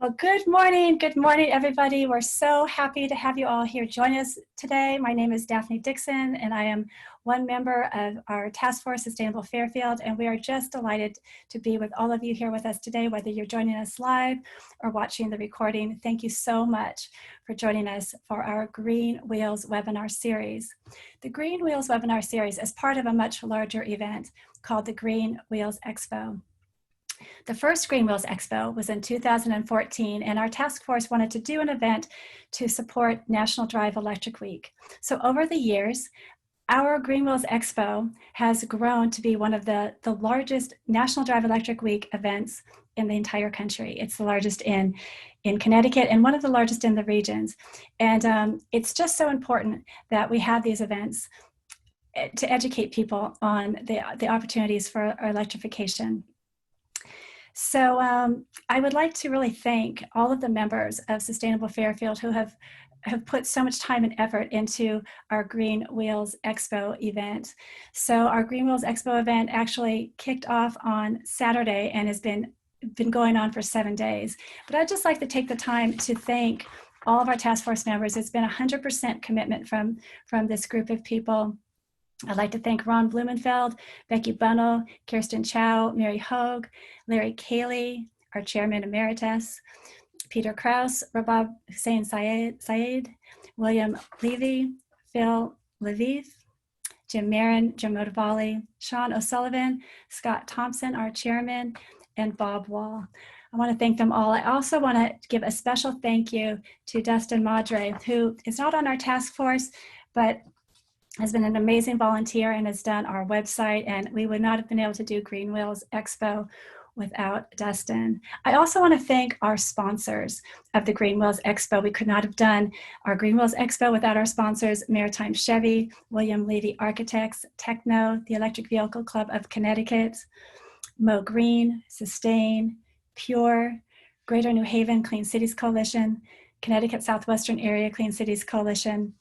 Well, good morning, everybody. We're so happy to have you all here join us today. My name is Daphne Dixon, and I am one member of our Task Force Sustainable Fairfield, and we are just delighted to be with all of you here with us today, whether you're joining us live or watching the recording. Thank you so much for joining us for our Green Wheels webinar series. The Green Wheels webinar series is part of a much larger event called the Green Wheels Expo. The first Green Wheels Expo was in 2014, and our task force wanted to do an event to support National Drive Electric Week. So over the years, our Green Wheels Expo has grown to be one of the largest National Drive Electric Week events in the entire country. It's the largest in Connecticut and one of the largest in the regions. And it's just so important that we have these events to educate people on the opportunities for electrification. So I would like to really thank all of the members of Sustainable Fairfield who have put so much time and effort into our Green Wheels Expo event. So our Green Wheels Expo event actually kicked off on Saturday and has been going on for 7 days. But I'd just like to take the time to thank all of our task force members. It's been 100% commitment from this group of people. I'd like to thank Ron Blumenfeld, Becky Bunnell, Kirsten Chow, Mary Hogue, Larry Cayley, our Chairman Emeritus, Peter Krause, Rabab Hussein Syed, William Levy, Phil Levith, Jim Marin, Jim Motivali, Sean O'Sullivan, Scott Thompson, our Chairman, and Bob Wall. I want to thank them all. I also want to give a special thank you to Dustin Madre, who is not on our task force, but has been an amazing volunteer and has done our website, and we would not have been able to do Green Wheels Expo without Dustin. I also want to thank our sponsors of the Green Wheels Expo. We could not have done our Green Wheels Expo without our sponsors, Maritime Chevy, William Levy Architects, Techno, the Electric Vehicle Club of Connecticut, Mo Green, Sustain, Pure, Greater New Haven Clean Cities Coalition, Connecticut Southwestern Area Clean Cities Coalition,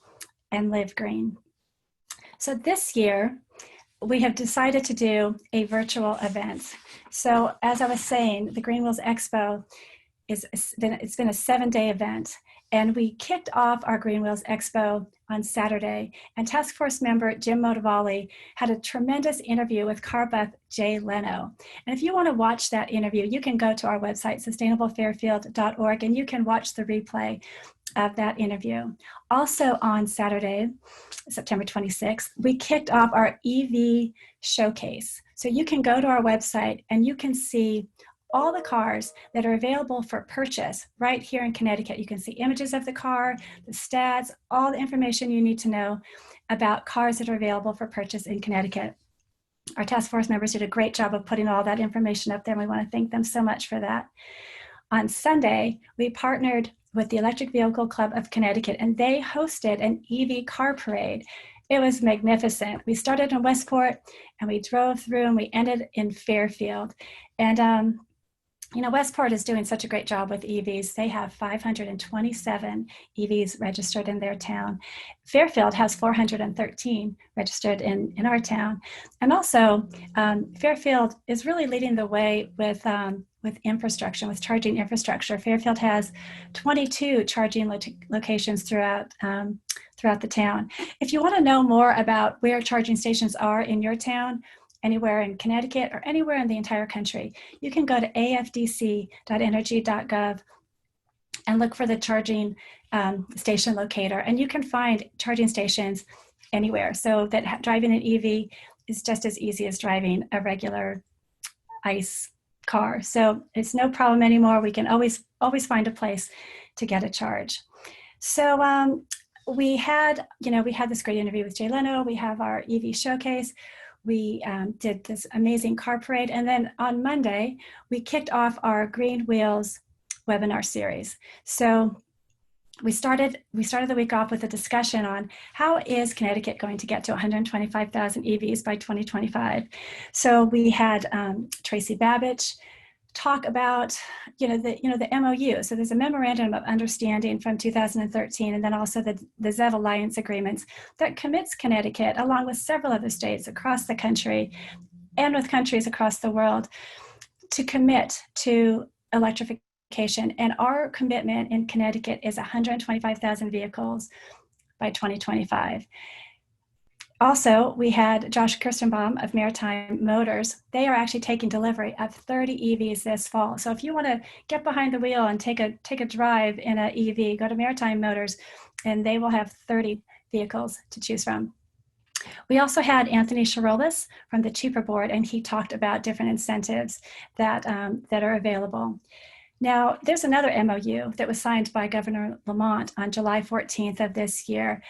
and Live Green. So this year, we have decided to do a virtual event. So as I was saying, the Green Wheels Expo, it's been a 7-day event. And we kicked off our Green Wheels Expo on Saturday. And task force member Jim Motivali had a tremendous interview with car buff Jay Leno. And if you want to watch that interview, you can go to our website, sustainablefairfield.org, and you can watch the replay of that interview. Also on Saturday, September 26th, we kicked off our EV showcase. So you can go to our website and you can see all the cars that are available for purchase right here in Connecticut. You can see images of the car, the stats, all the information you need to know about cars that are available for purchase in Connecticut. Our task force members did a great job of putting all that information up there, and we want to thank them so much for that. On Sunday, we partnered with the Electric Vehicle Club of Connecticut, and they hosted an EV car parade. It was magnificent. We started in Westport, and we drove through, and we ended in Fairfield. And you know, Westport is doing such a great job with EVs. They have 527 EVs registered in their town. Fairfield has 413 registered in our town. And also, Fairfield is really leading the way with infrastructure, with charging infrastructure. Fairfield has 22 charging locations throughout the town. If you want to know more about where charging stations are in your town, anywhere in Connecticut or anywhere in the entire country, you can go to afdc.energy.gov and look for the charging station locator, and you can find charging stations anywhere. So that driving an EV is just as easy as driving a regular ICE car. So it's no problem anymore. We can always find a place to get a charge. So we had this great interview with Jay Leno. We have our EV showcase. We did this amazing car parade. And then on Monday, we kicked off our Green Wheels webinar series. So we started the week off with a discussion on how is Connecticut going to get to 125,000 EVs by 2025. So we had Tracy Babbage talk about the MOU. So there's a memorandum of understanding from 2013, and then also the ZEV Alliance agreements that commits Connecticut, along with several other states across the country and with countries across the world, to commit to electrification electrification, and our commitment in Connecticut is 125,000 vehicles by 2025. Also, we had Josh Kirstenbaum of Maritime Motors. They are actually taking delivery of 30 EVs this fall. So if you want to get behind the wheel and take a drive in an EV, go to Maritime Motors, and they will have 30 vehicles to choose from. We also had Anthony Chirolis from the Cheaper Board, and he talked about different incentives that are available. Now, there's another MOU that was signed by Governor Lamont on July 14th of this year.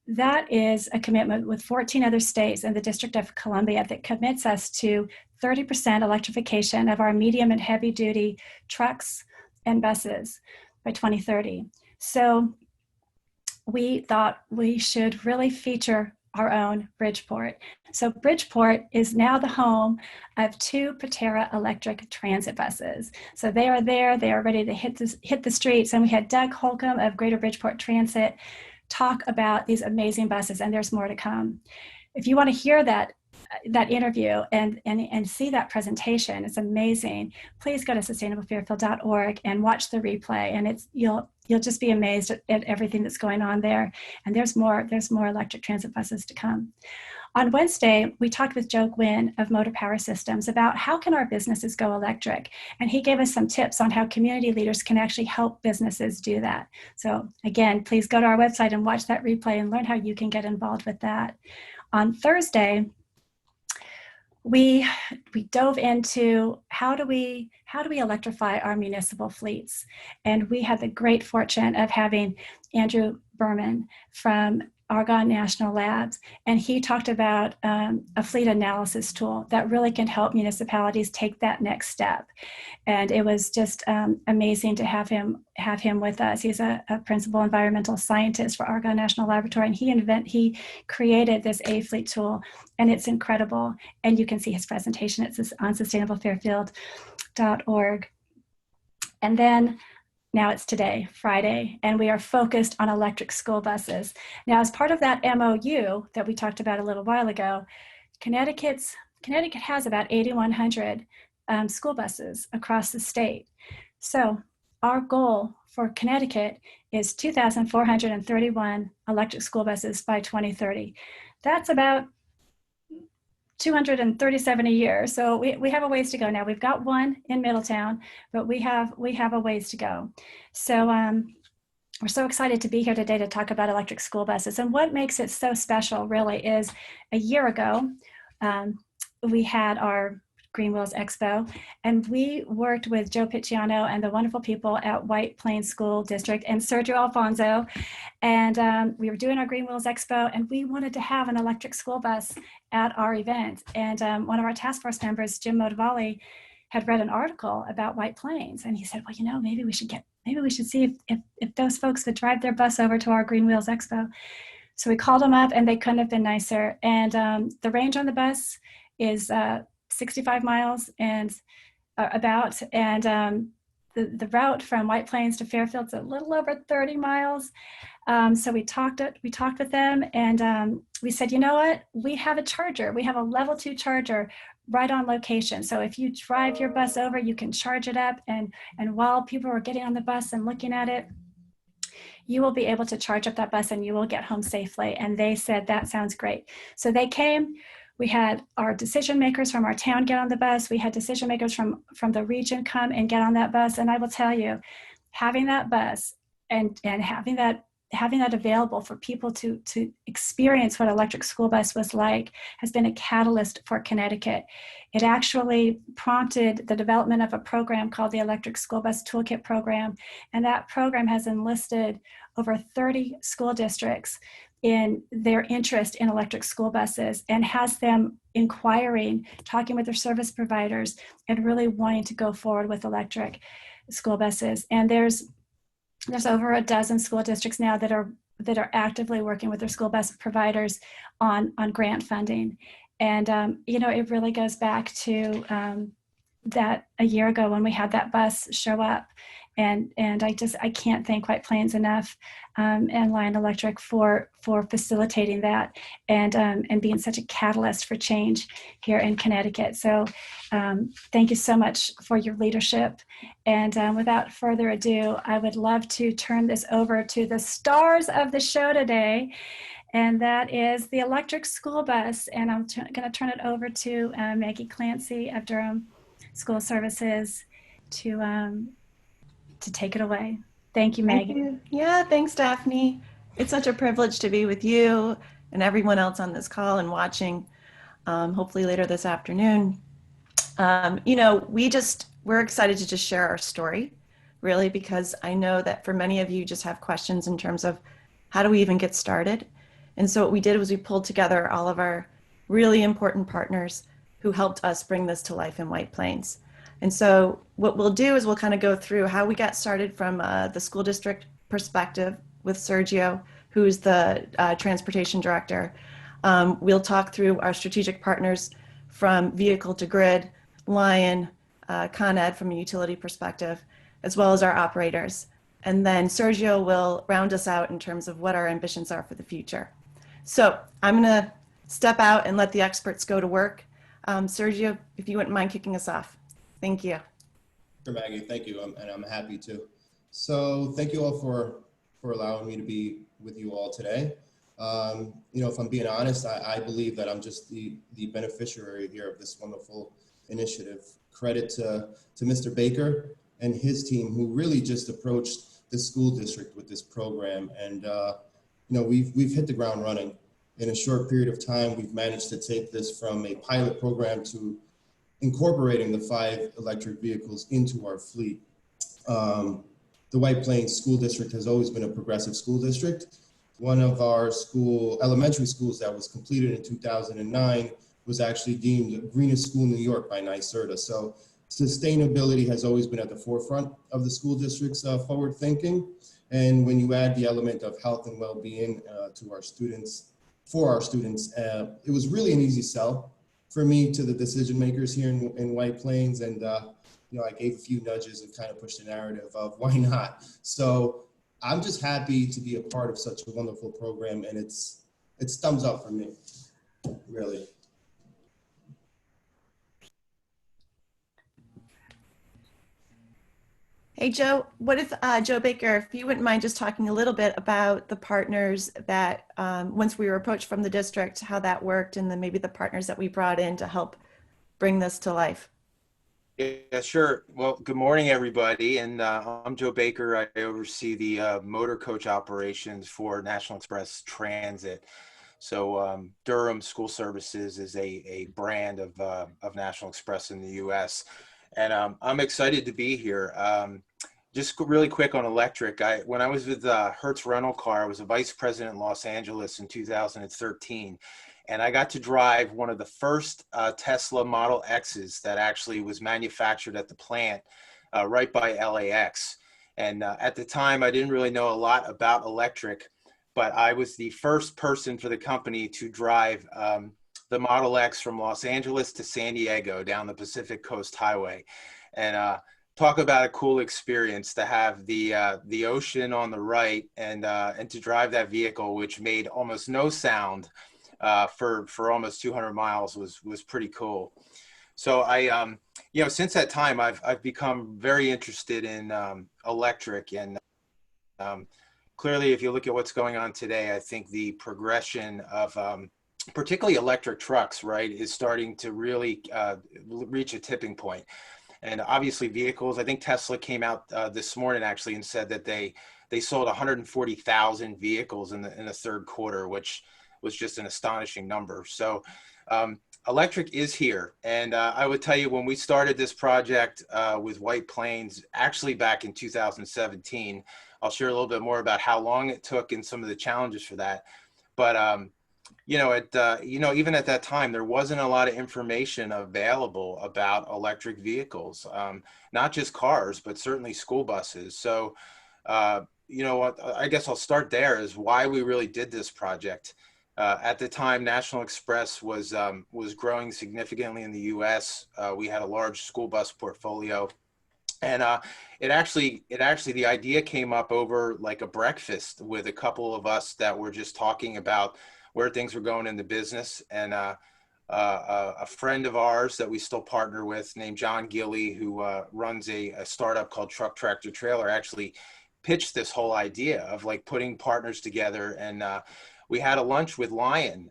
That is a commitment with 14 other states and the District of Columbia that commits us to 30% electrification of our medium and heavy duty trucks and buses by 2030. So we thought we should really feature our own Bridgeport. So Bridgeport is now the home of 2 Proterra electric transit buses. So they are there, they are ready to hit the streets. And we had Doug Holcomb of Greater Bridgeport Transit talk about these amazing buses, and there's more to come. If you want to hear that interview and see that presentation, it's amazing. Please go to sustainablefairfield.org and watch the replay, and you'll just be amazed at everything that's going on there. And there's more electric transit buses to come. On Wednesday, we talked with Joe Gwynn of Motor Power Systems about how can our businesses go electric. And he gave us some tips on how community leaders can actually help businesses do that. So again, please go to our website and watch that replay and learn how you can get involved with that. On Thursday, we dove into how do we electrify our municipal fleets. And we had the great fortune of having Andrew Berman from Argonne National Labs, and he talked about a fleet analysis tool that really can help municipalities take that next step. And it was just amazing to have him with us. He's a principal environmental scientist for Argonne National Laboratory, and he created this A-Fleet tool, and it's incredible. And you can see his presentation. It's on sustainablefairfield.org. And then now it's today, Friday, and we are focused on electric school buses. Now, as part of that MOU that we talked about a little while ago, Connecticut has about 8,100 school buses across the state. So our goal for Connecticut is 2,431 electric school buses by 2030. That's about 237 a year. So we have a ways to go now. We've got one in Middletown, but we have a ways to go. So we're so excited to be here today to talk about electric school buses. And what makes it so special really is a year ago, we had our Green Wheels Expo, and we worked with Joe Picciano and the wonderful people at White Plains School District and Sergio Alfonso. And we were doing our Green Wheels Expo, and we wanted to have an electric school bus at our event. And one of our task force members, Jim Modavalli, had read an article about White Plains, and he said, well, maybe we should see if those folks would drive their bus over to our Green Wheels Expo. So we called them up, and they couldn't have been nicer. And the range on the bus is 65 miles and the route from White Plains to Fairfield's a little over 30 miles. So we talked with them, and we said, you know what? We have a charger. We have a level 2 charger right on location. So if you drive your bus over, you can charge it up. And while people are getting on the bus and looking at it, you will be able to charge up that bus and you will get home safely. And they said, that sounds great. So they came. We had our decision makers from our town get on the bus. We had decision makers from the region come and get on that bus. And I will tell you, having that bus and having that available for people to experience what electric school bus was like has been a catalyst for Connecticut. It actually prompted the development of a program called the Electric School Bus Toolkit Program. And that program has enlisted over 30 school districts in their interest in electric school buses and has them inquiring, talking with their service providers, and really wanting to go forward with electric school buses. And there's over a dozen school districts now that are actively working with their school bus providers on grant funding. And it really goes back to that a year ago when we had that bus show up. And I can't thank White Plains enough, and Lion Electric for facilitating that, and being such a catalyst for change here in Connecticut. So thank you so much for your leadership. And without further ado, I would love to turn this over to the stars of the show today, and that is the electric school bus. And I'm going to turn it over to Maggie Clancy of Durham School Services to take it away. Thank you, Maggie. Thank you. Yeah, thanks, Daphne. It's such a privilege to be with you and everyone else on this call and watching, hopefully later this afternoon. We're excited to just share our story, really, because I know that for many of you just have questions in terms of how do we even get started? And so what we did was we pulled together all of our really important partners who helped us bring this to life in White Plains. And so what we'll do is we'll kind of go through how we got started from the school district perspective with Sergio, who's the transportation director. We'll talk through our strategic partners from vehicle to grid, Lion, Con Ed from a utility perspective, as well as our operators. And then Sergio will round us out in terms of what our ambitions are for the future. So I'm going to step out and let the experts go to work. Sergio, if you wouldn't mind kicking us off. Thank you. Sure, Maggie, thank you, and I'm happy to. So thank you all for allowing me to be with you all today. If I'm being honest, I believe that I'm just the beneficiary here of this wonderful initiative. Credit to Mr. Baker and his team, who really just approached the school district with this program. And we've hit the ground running. In a short period of time, we've managed to take this from a pilot program to incorporating the 5 electric vehicles into our fleet. The White Plains School District has always been a progressive school district. One of our elementary schools that was completed in 2009 was actually deemed the greenest school in New York by NYSERDA. So sustainability has always been at the forefront of the school district's forward thinking. And when you add the element of health and well-being for our students, it was really an easy sell for me to the decision makers here in White Plains. And I gave a few nudges and kind of pushed the narrative of why not. So I'm just happy to be a part of such a wonderful program, and it's thumbs up for me, really. Hey, Joe, what if Joe Baker, if you wouldn't mind just talking a little bit about the partners that once we were approached from the district, how that worked, and then maybe the partners that we brought in to help bring this to life. Yeah, sure. Well, good morning, everybody. And I'm Joe Baker. I oversee the motor coach operations for National Express Transit. So Durham School Services is a brand of National Express in the U.S. And I'm excited to be here. Just really quick on electric. When I was with Hertz Rental Car, I was a vice president in Los Angeles in 2013. And I got to drive one of the first Tesla Model X's that actually was manufactured at the plant right by LAX. And at the time, I didn't really know a lot about electric, but I was the first person for the company to drive the Model X from Los Angeles to San Diego down the Pacific Coast Highway. And talk about a cool experience to have the ocean on the right and to drive that vehicle, which made almost no sound. For almost 200 miles was pretty cool. So I, since that time, I've become very interested in electric, and clearly, if you look at what's going on today, I think the progression of particularly electric trucks, right, is starting to really reach a tipping point. And obviously, vehicles. I think Tesla came out this morning actually and said that they sold 140,000 vehicles in the third quarter, which was just an astonishing number. So electric is here. And I would tell you, when we started this project with White Plains, actually back in 2017, I'll share a little bit more about how long it took and some of the challenges for that. But, even at that time, there wasn't a lot of information available about electric vehicles, not just cars, but certainly school buses. So, I guess I'll start there is why we really did this project. At the time, National Express was growing significantly in the U.S. We had a large school bus portfolio, And it actually the idea came up over like a breakfast with a couple of us that were just talking about where things were going in the business. And a friend of ours that we still partner with named John Gilly, who runs a startup called Truck Tractor Trailer, actually pitched this whole idea of like putting partners together. And we had a lunch with Lion,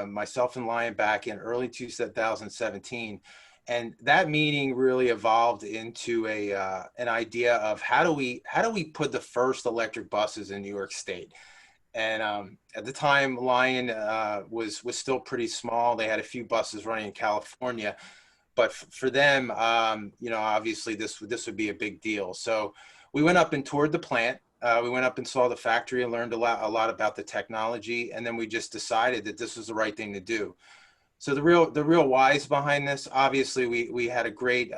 myself and Lion, back in early 2017. And that meeting really evolved into an idea of how do we put the first electric buses in New York State. And at the time, Lion was still pretty small. They had a few buses running in California, but for them, obviously this would be a big deal. So we went up and toured the plant. We went up and saw the factory and learned a lot about the technology. And then we just decided that this was the right thing to do. So the real whys behind this, obviously, we had a great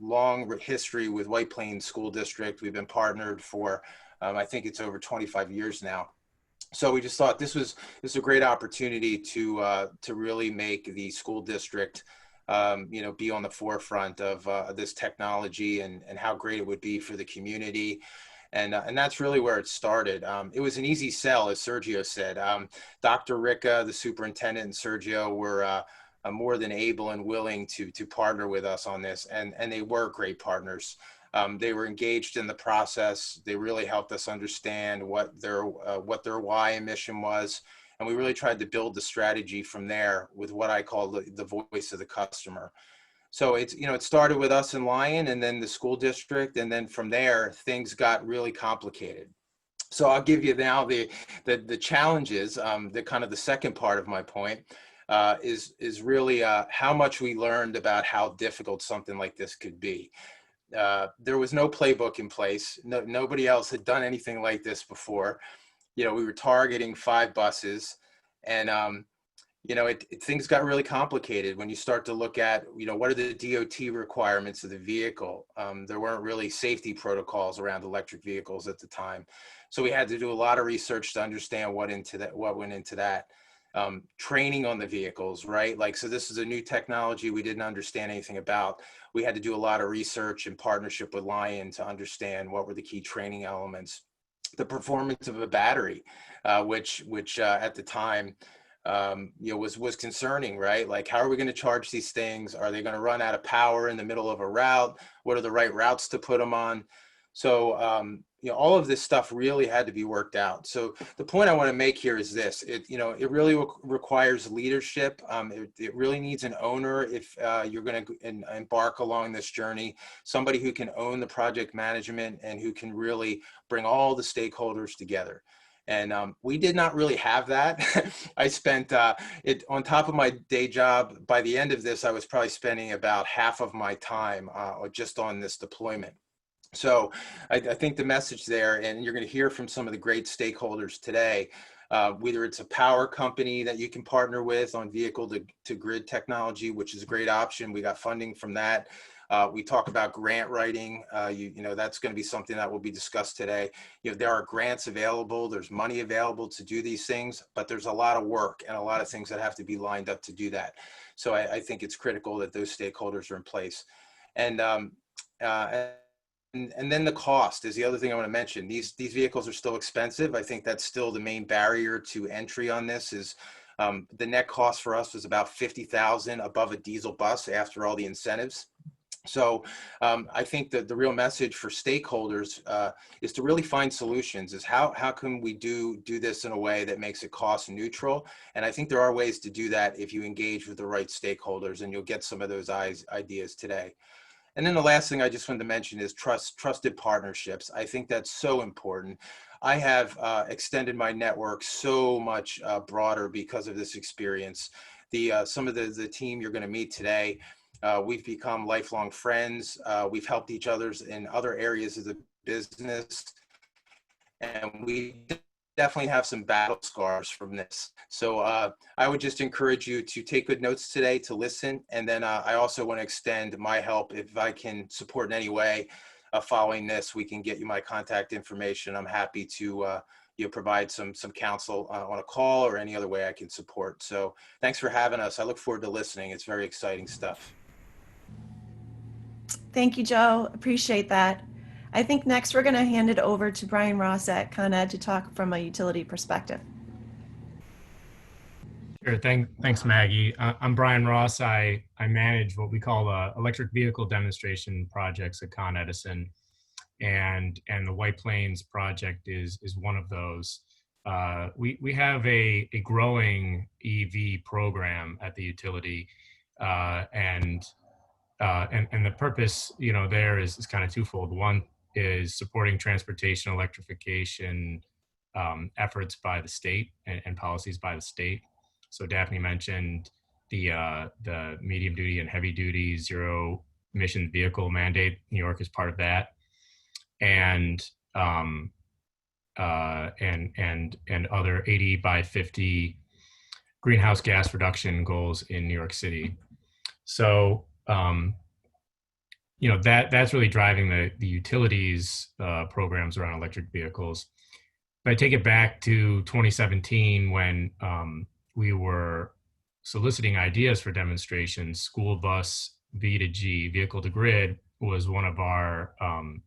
long history with White Plains School District. We've been partnered for I think it's over 25 years now. So we just thought this was a great opportunity to really make the school district be on the forefront of this technology and how great it would be for the community. And that's really where it started. It was an easy sell, as Sergio said. Dr. Ricca, the superintendent, and Sergio were more than able and willing to partner with us on this, and they were great partners. They were engaged in the process. They really helped us understand what their why and mission was, and we really tried to build the strategy from there with what I call the voice of the customer. So it started with us and Lion, and then the school district, and then from there things got really complicated. So I'll give you now the challenges. The kind of the second part of my point is really how much we learned about how difficult something like this could be. There was no playbook in place. Nobody else had done anything like this before. We were targeting 5 buses, and things got really complicated when you start to look at, what are the DOT requirements of the vehicle? There weren't really safety protocols around electric vehicles at the time. So we had to do a lot of research to understand what went into that. Training on the vehicles, right? So this is a new technology we didn't understand anything about. We had to do a lot of research in partnership with Lion to understand what were the key training elements. The performance of a battery, which at the time, was concerning, right? Like, how are we going to charge these things? Are they going to run out of power in the middle of a route? What are the right routes to put them on? So, all of this stuff really had to be worked out. So the point I want to make here is this: it really requires leadership. It really needs an owner if you're going to embark along this journey. Somebody who can own the project management and who can really bring all the stakeholders together. And we did not really have that. I spent it on top of my day job. By the end of this, I was probably spending about half of my time just on this deployment. So I think the message there, and you're going to hear from some of the great stakeholders today, whether it's a power company that you can partner with on vehicle to grid technology, which is a great option. We got funding from that. We talk about grant writing. That's going to be something that will be discussed today. There are grants available. There's money available to do these things, but there's a lot of work and a lot of things that have to be lined up to do that. So I think it's critical that those stakeholders are in place. And then the cost is the other thing I want to mention. These vehicles are still expensive. I think that's still the main barrier to entry on this is the net cost for us was about $50,000 above a diesel bus after all the incentives. So I think that the real message for stakeholders is to really find solutions, is how can we do this in a way that makes it cost neutral? And I think there are ways to do that if you engage with the right stakeholders, and you'll get some of those ideas today. And then the last thing I just wanted to mention is trusted partnerships. I think that's so important. I have extended my network so much broader because of this experience. Some of the team you're going to meet today, we've become lifelong friends. We've helped each other in other areas of the business, and we definitely have some battle scars from this. So I would just encourage you to take good notes today, to listen. And then I also want to extend my help if I can support in any way. Following this, we can get you my contact information. I'm happy to provide some counsel on a call or any other way I can support. So thanks for having us. I look forward to listening. It's very exciting stuff. Thank you, Joe. Appreciate that. I think next we're going to hand it over to Brian Ross at Con Ed to talk from a utility perspective. Sure. Thanks, Maggie. I'm Brian Ross. I manage what we call electric vehicle demonstration projects at Con Edison, and the White Plains project is one of those. We have a growing EV program at the utility, and the purpose, there is kind of twofold. One is supporting transportation electrification efforts by the state and policies by the state. So Daphne mentioned the medium duty and heavy duty zero emission vehicle mandate. New York is part of that, and other 80 by 50 greenhouse gas reduction goals in New York City. So that's really driving the utilities programs around electric vehicles. If I take it back to 2017, when we were soliciting ideas for demonstrations, school bus V2G, vehicle to grid, was one of our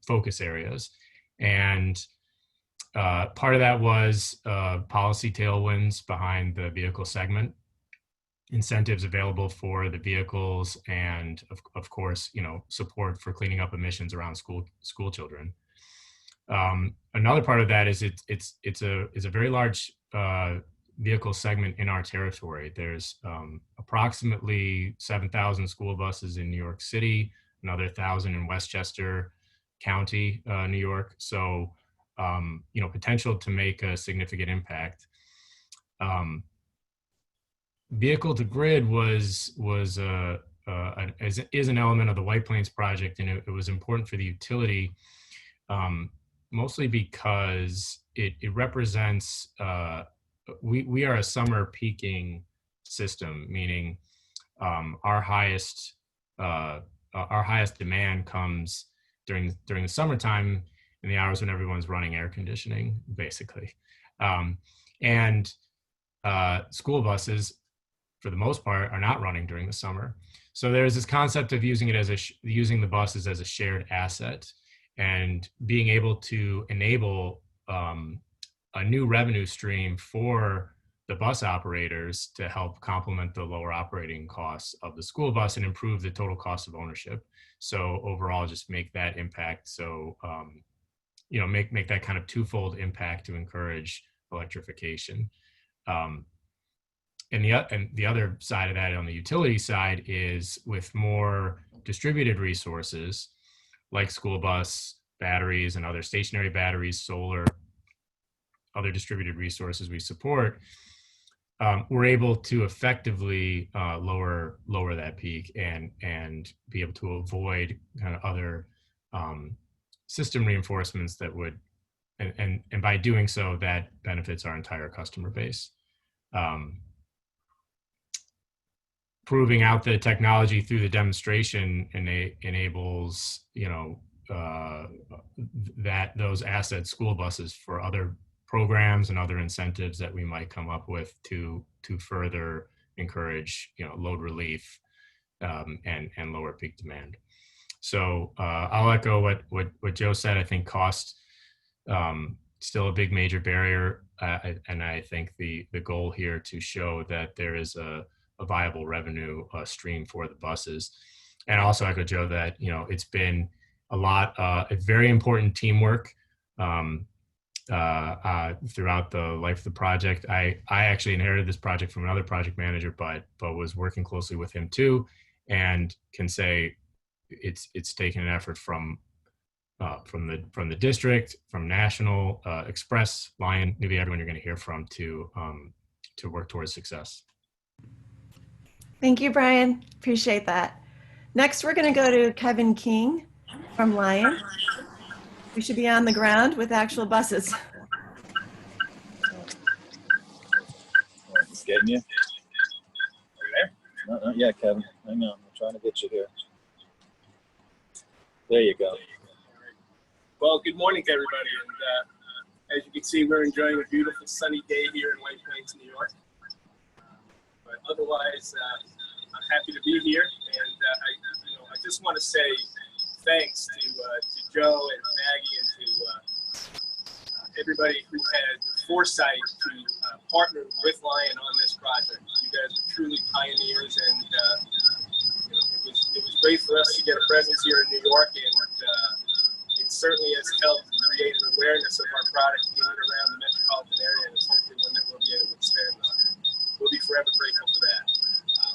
focus areas. And part of that was policy tailwinds behind the vehicle segment, incentives available for the vehicles, and of course, support for cleaning up emissions around school children. Another part of that is it's a very large vehicle segment in our territory. There's approximately 7,000 school buses in New York City, another 1,000 in Westchester County, New York. So, potential to make a significant impact. Vehicle to grid is an element of the White Plains project, and it was important for the utility, mostly because it represents. We are a summer peaking system, meaning our highest demand comes during the summertime, in the hours when everyone's running air conditioning, basically, and school buses, for the most part, are not running during the summer. So there's this concept of using it using the buses as a shared asset, and being able to enable a new revenue stream for the bus operators to help complement the lower operating costs of the school bus and improve the total cost of ownership. So overall, just make that impact. So, make that kind of twofold impact to encourage electrification. And the other side of that, on the utility side, is with more distributed resources like school bus batteries and other stationary batteries, solar, other distributed resources we support, we're able to effectively lower that peak and be able to avoid kind of other system reinforcements that would, and by doing so, that benefits our entire customer base. Proving out the technology through the demonstration enables, that those assets, school buses, for other programs and other incentives that we might come up with to further encourage, load relief and lower peak demand. So I'll echo what Joe said. I think cost still a big major barrier, and I think the goal here to show that there is a viable revenue stream for the buses. And also echo Joe that, it's been a very important teamwork throughout the life of the project. I actually inherited this project from another project manager, but was working closely with him too, and can say it's taken an effort from the district, from National, Express, Lion, maybe everyone you're going to hear from to work towards success. Thank you, Brian. Appreciate that. Next, we're going to go to Kevin King from Lion. We should be on the ground with actual buses. Just getting you. Are you there? No, not yet, Kevin. Hang on. I'm trying to get you here. There you go. Well, good morning to everybody. And as you can see, we're enjoying a beautiful sunny day here in White Plains, New York. But otherwise, I'm happy to be here. And I just want to say thanks to Joe and Maggie and to everybody who had the foresight to partner with Lion on this project. You guys are truly pioneers, and it was great for us to get a presence here in New York, and it certainly has helped create an awareness of our product in and around the metropolitan area, and it's hopefully one that we'll be able to expand on. We'll be forever grateful for that.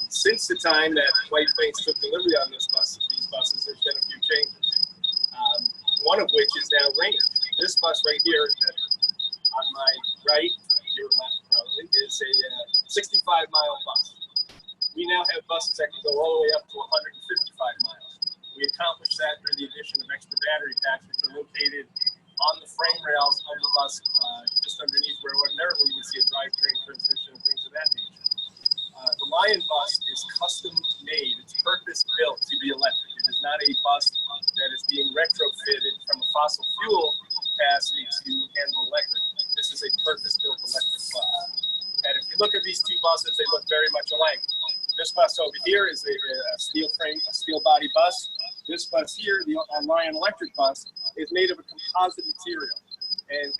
Since the time that White Plains took delivery on these buses, there's been a few changes. One of which is now range. This bus right here on my right, your left probably, is a 65-mile bus. We now have buses that can go all the way up to 155 miles. We accomplished that through the addition of extra battery packs, which are located on the frame rails of the bus, just underneath where ordinarily you would see a drivetrain, transmission, and things of that nature. The Lion bus is custom made. It's purpose built to be electric. It is not a bus that is being retrofitted from a fossil fuel capacity to handle electric. This is a purpose built electric bus. And if you look at these two buses, they look very much alike. This bus over here is a steel frame, a steel body bus. This bus here, the Lion electric bus, is made of a composite material.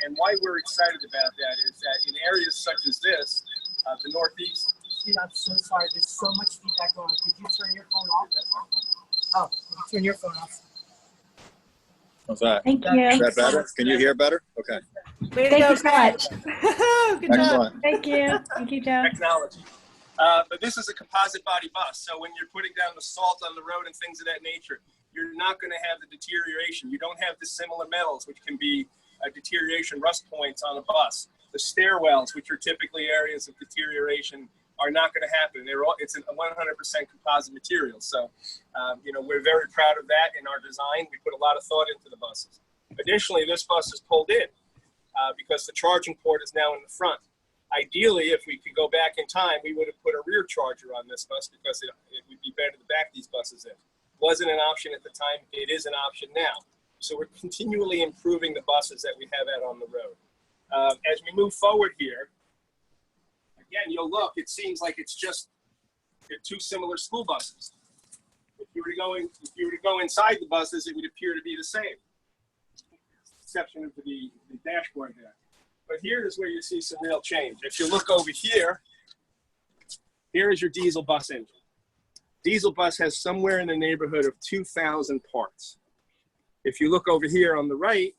And why we're excited about that is that in areas such as this, the Northeast. Steve, I'm so sorry. There's so much feedback going on. Could you turn your phone off? Oh, turn your phone off. How's that? Thank you. Is that better? Can you hear better? Okay. Way to Thank go, you so much. Good job. Excellent. Thank you. Thank you, Joe. Technology. But this is a composite body bus. So when you're putting down the salt on the road and things of that nature, you're not going to have the deterioration. You don't have the similar metals, which can be deterioration rust points on a bus. The stairwells, which are typically areas of deterioration, are not going to happen. It's a 100% composite material. So, we're very proud of that in our design. We put a lot of thought into the buses. Additionally, this bus is pulled in because the charging port is now in the front. Ideally, if we could go back in time, we would have put a rear charger on this bus because it would be better to back these buses in. Wasn't an option at the time. It is an option now. So we're continually improving the buses that we have out on the road. As we move forward here, again, you'll look, it seems like it's just two similar school buses. If you were to go inside the buses, it would appear to be the same, exception of the dashboard there. But here is where you see some real change. If you look over here, here is your diesel bus engine. Diesel bus has somewhere in the neighborhood of 2,000 parts. If you look over here on the right,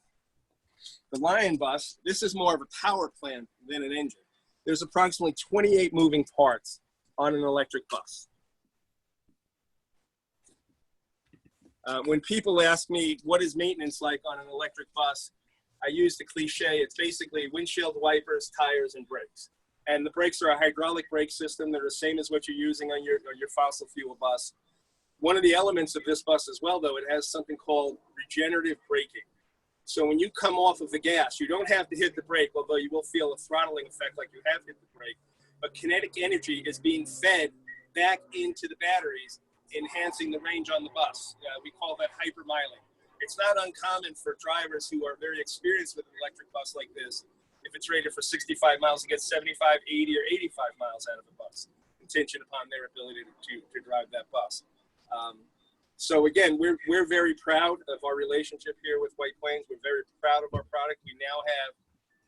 the Lion bus, this is more of a power plant than an engine. There's approximately 28 moving parts on an electric bus. When people ask me, what is maintenance like on an electric bus? I use the cliche, it's basically windshield wipers, tires, and brakes. And the brakes are a hydraulic brake system. They're the same as what you're using on your fossil fuel bus. One of the elements of this bus as well, though, it has something called regenerative braking. So when you come off of the gas, you don't have to hit the brake, although you will feel a throttling effect like you have hit the brake. But kinetic energy is being fed back into the batteries, enhancing the range on the bus. We call that hypermiling. It's not uncommon for drivers who are very experienced with an electric bus like this, if it's rated for 65 miles, to get 75, 80, or 85 miles out of the bus, contingent upon their ability to drive that bus. So again, we're very proud of our relationship here with White Plains. We're very proud of our product. We now have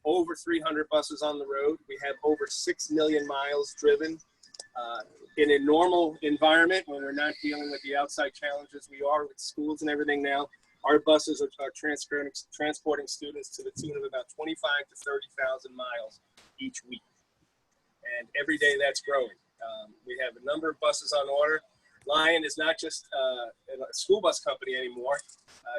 over 300 buses on the road. We have over 6 million miles driven. In a normal environment, when we're not dealing with the outside challenges we are with schools and everything now, our buses are transporting students to the tune of about 25 to 30,000 miles each week. And every day that's growing. We have a number of buses on order. Lion is not just a school bus company anymore.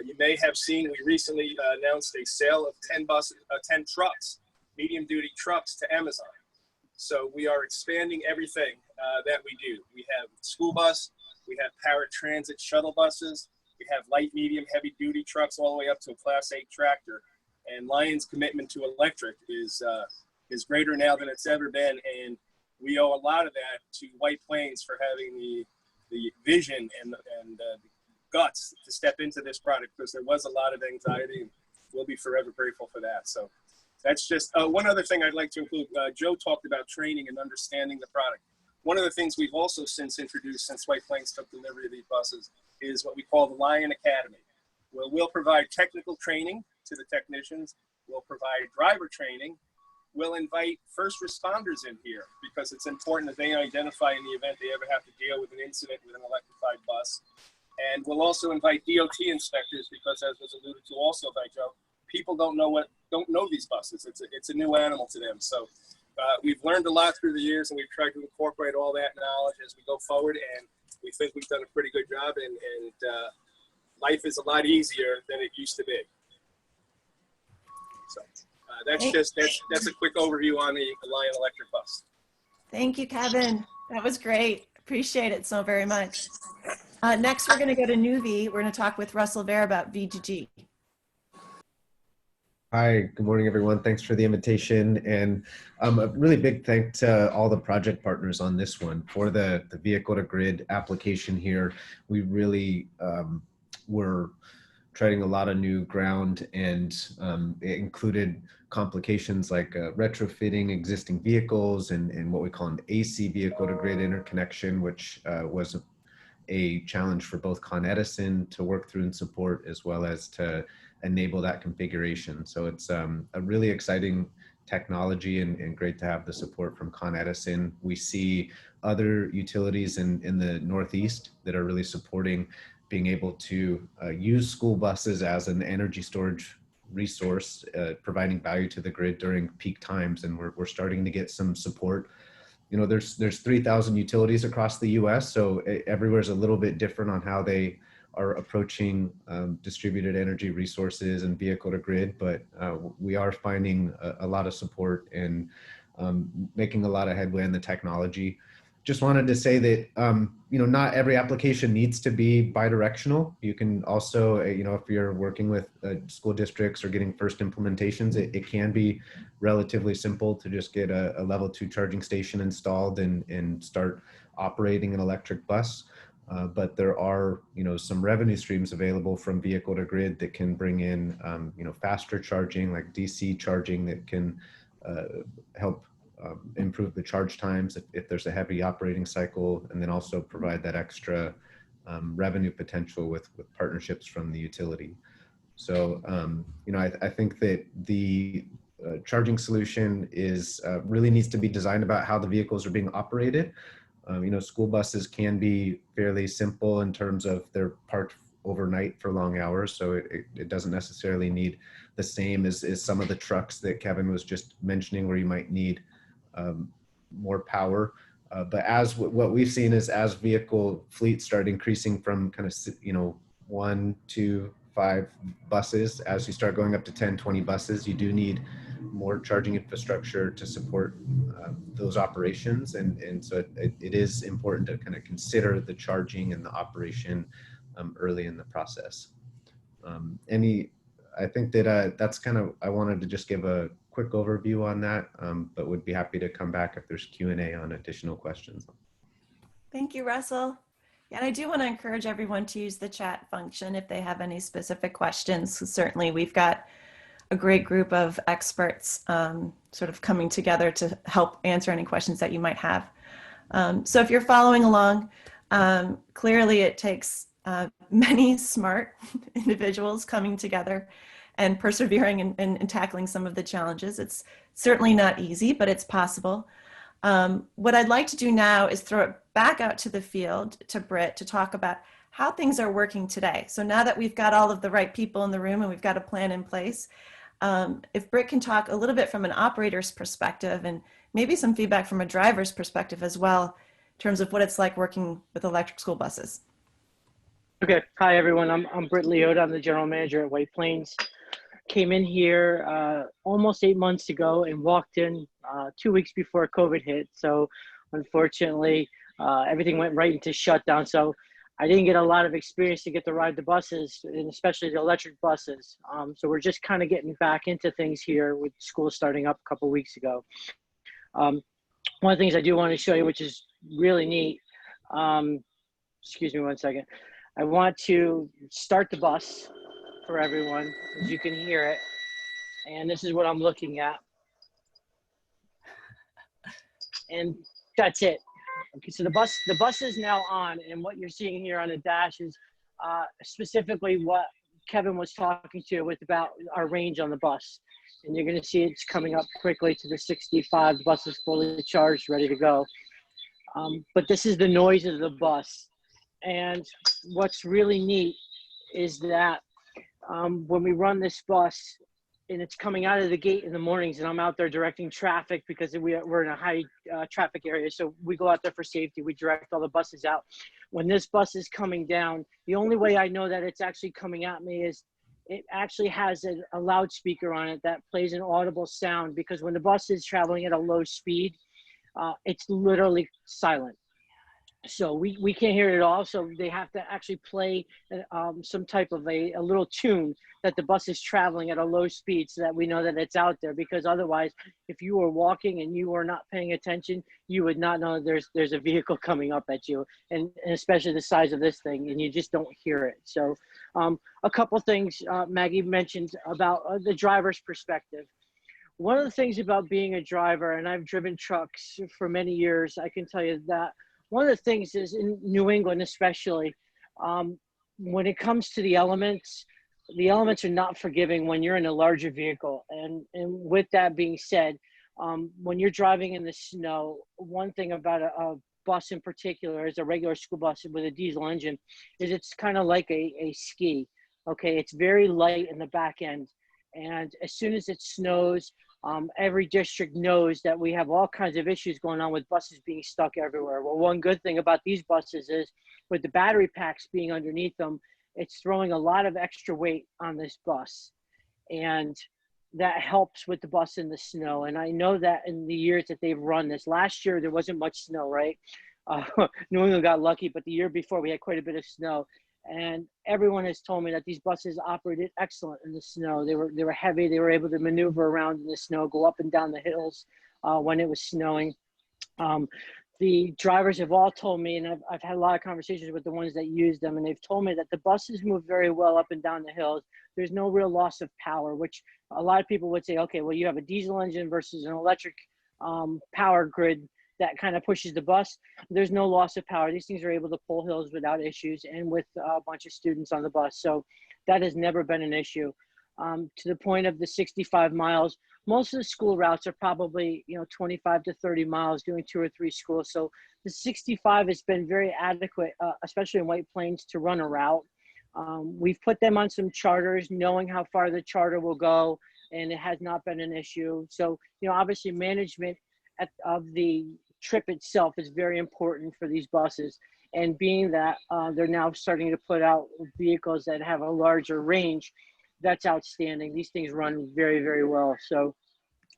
You may have seen, we recently announced a sale of 10 trucks, medium-duty trucks, to Amazon. So we are expanding everything that we do. We have school bus, we have paratransit shuttle buses, we have light, medium, heavy-duty trucks all the way up to a Class 8 tractor. And Lion's commitment to electric is greater now than it's ever been, and we owe a lot of that to White Plains for having the vision and the guts to step into this product, because there was a lot of anxiety, and we'll be forever grateful for that. So that's just one other thing I'd like to include. Joe talked about training and understanding the product. One of the things we've also since introduced, since White Plains took delivery of these buses, is what we call the Lion Academy. We'll provide technical training to the technicians. We'll provide driver training. We'll invite first responders in here because it's important that they identify in the event they ever have to deal with an incident with an electrified bus. And we'll also invite DOT inspectors because, as was alluded to also by Joe, people don't know these buses. It's a new animal to them. So we've learned a lot through the years, and we've tried to incorporate all that knowledge as we go forward. And we think we've done a pretty good job. And life is a lot easier than it used to be. So that's a quick overview on the Lion Electric bus. Thank you, Kevin. That was great. Appreciate it so very much. Next, we're going to go to Nuvi. We're going to talk with Russell Vare about VGG. Hi, good morning, everyone. Thanks for the invitation. And a really big thank to all the project partners on this one for the vehicle to grid application here. We really were treading a lot of new ground, and it included complications like retrofitting existing vehicles and what we call an AC vehicle to grid interconnection, which was a challenge for both Con Edison to work through and support, as well as to enable that configuration. So it's a really exciting technology and great to have the support from Con Edison. We see other utilities in the Northeast that are really supporting being able to use school buses as an energy storage resource, providing value to the grid during peak times. And we're starting to get some support. You know, there's 3,000 utilities across the US, so everywhere's a little bit different on how they are approaching distributed energy resources and vehicle to grid, but we are finding a lot of support and making a lot of headway in the technology. Just wanted to say that, you know, not every application needs to be bidirectional. You can also, you know, if you're working with school districts or getting first implementations, it can be relatively simple to just get a level 2 charging station installed and start operating an electric bus. But there are, you know, some revenue streams available from vehicle to grid that can bring in, you know, faster charging, like DC charging, that can help improve the charge times if there's a heavy operating cycle, and then also provide that extra revenue potential with partnerships from the utility. So, you know, I think that the charging solution is really needs to be designed about how the vehicles are being operated. You know, school buses can be fairly simple in terms of they're parked overnight for long hours, so it doesn't necessarily need the same as some of the trucks that Kevin was just mentioning, where you might need more power. But as what we've seen is, as vehicle fleets start increasing from kind of, you know, 1 to 5 buses, as you start going up to 10, 20 buses, you do need more charging infrastructure to support those operations. And so it is important to kind of consider the charging and the operation early in the process. I think that that's kind of, I wanted to just give a quick overview on that, but would be happy to come back if there's Q&A on additional questions. Thank you, Russell. Yeah, and I do want to encourage everyone to use the chat function if they have any specific questions. Certainly, we've got a great group of experts sort of coming together to help answer any questions that you might have. So if you're following along, clearly it takes many smart individuals coming together and persevering and tackling some of the challenges. It's certainly not easy, but it's possible. What I'd like to do now is throw it back out to the field to Britt to talk about how things are working today. So now that we've got all of the right people in the room and we've got a plan in place, if Britt can talk a little bit from an operator's perspective and maybe some feedback from a driver's perspective as well, in terms of what it's like working with electric school buses. Okay, hi everyone. I'm Britt Leota. I'm the general manager at White Plains. Came in here almost 8 months ago and walked in 2 weeks before COVID hit. So unfortunately, everything went right into shutdown. So I didn't get a lot of experience to get to ride the buses, and especially the electric buses. So we're just kind of getting back into things here with school starting up a couple of weeks ago. One of the things I do want to show you, which is really neat, excuse me one second. I want to start the bus for everyone, as you can hear it. And this is what I'm looking at. And that's it. Okay, so the bus is now on, and what you're seeing here on the dash is specifically what Kevin was talking to with about our range on the bus. And you're going to see it's coming up quickly to the 65. The bus is fully charged, ready to go. But this is the noise of the bus. And what's really neat is that when we run this bus and it's coming out of the gate in the mornings, and I'm out there directing traffic because we're in a high traffic area. So we go out there for safety. We direct all the buses out. When this bus is coming down, the only way I know that it's actually coming at me is it actually has a loudspeaker on it that plays an audible sound, because when the bus is traveling at a low speed, it's literally silent. So we can't hear it at all. So they have to actually play some type of a little tune that the bus is traveling at a low speed, so that we know that it's out there. Because otherwise, if you were walking and you were not paying attention, you would not know there's a vehicle coming up at you, and especially the size of this thing, and you just don't hear it. So a couple things Maggie mentioned about the driver's perspective. One of the things about being a driver, and I've driven trucks for many years, I can tell you that one of the things is in New England, especially, when it comes to the elements are not forgiving when you're in a larger vehicle. And with that being said, when you're driving in the snow, one thing about a bus in particular, is a regular school bus with a diesel engine, is it's kind of like a ski. Okay, it's very light in the back end. And as soon as it snows, every district knows that we have all kinds of issues going on with buses being stuck everywhere. Well, one good thing about these buses is, with the battery packs being underneath them, it's throwing a lot of extra weight on this bus. And that helps with the bus in the snow. And I know that in the years that they've run this, last year there wasn't much snow, right? New England got lucky, but the year before we had quite a bit of snow. And everyone has told me that these buses operated excellent in the snow. They were heavy. They were able to maneuver around in the snow, go up and down the hills when it was snowing. The drivers have all told me, and I've had a lot of conversations with the ones that use them, and they've told me that the buses move very well up and down the hills. There's no real loss of power, which a lot of people would say, okay, well, you have a diesel engine versus an electric power grid that kind of pushes the bus. There's no loss of power. These things are able to pull hills without issues, and with a bunch of students on the bus. So that has never been an issue. To the point of the 65 miles, most of the school routes are probably 25 to 30 miles, doing 2 or 3 schools. So the 65 has been very adequate, especially in White Plains, to run a route. We've put them on some charters, knowing how far the charter will go, and it has not been an issue. So obviously management of the trip itself is very important for these buses. And being that they're now starting to put out vehicles that have a larger range, that's outstanding. These things run very, very well. So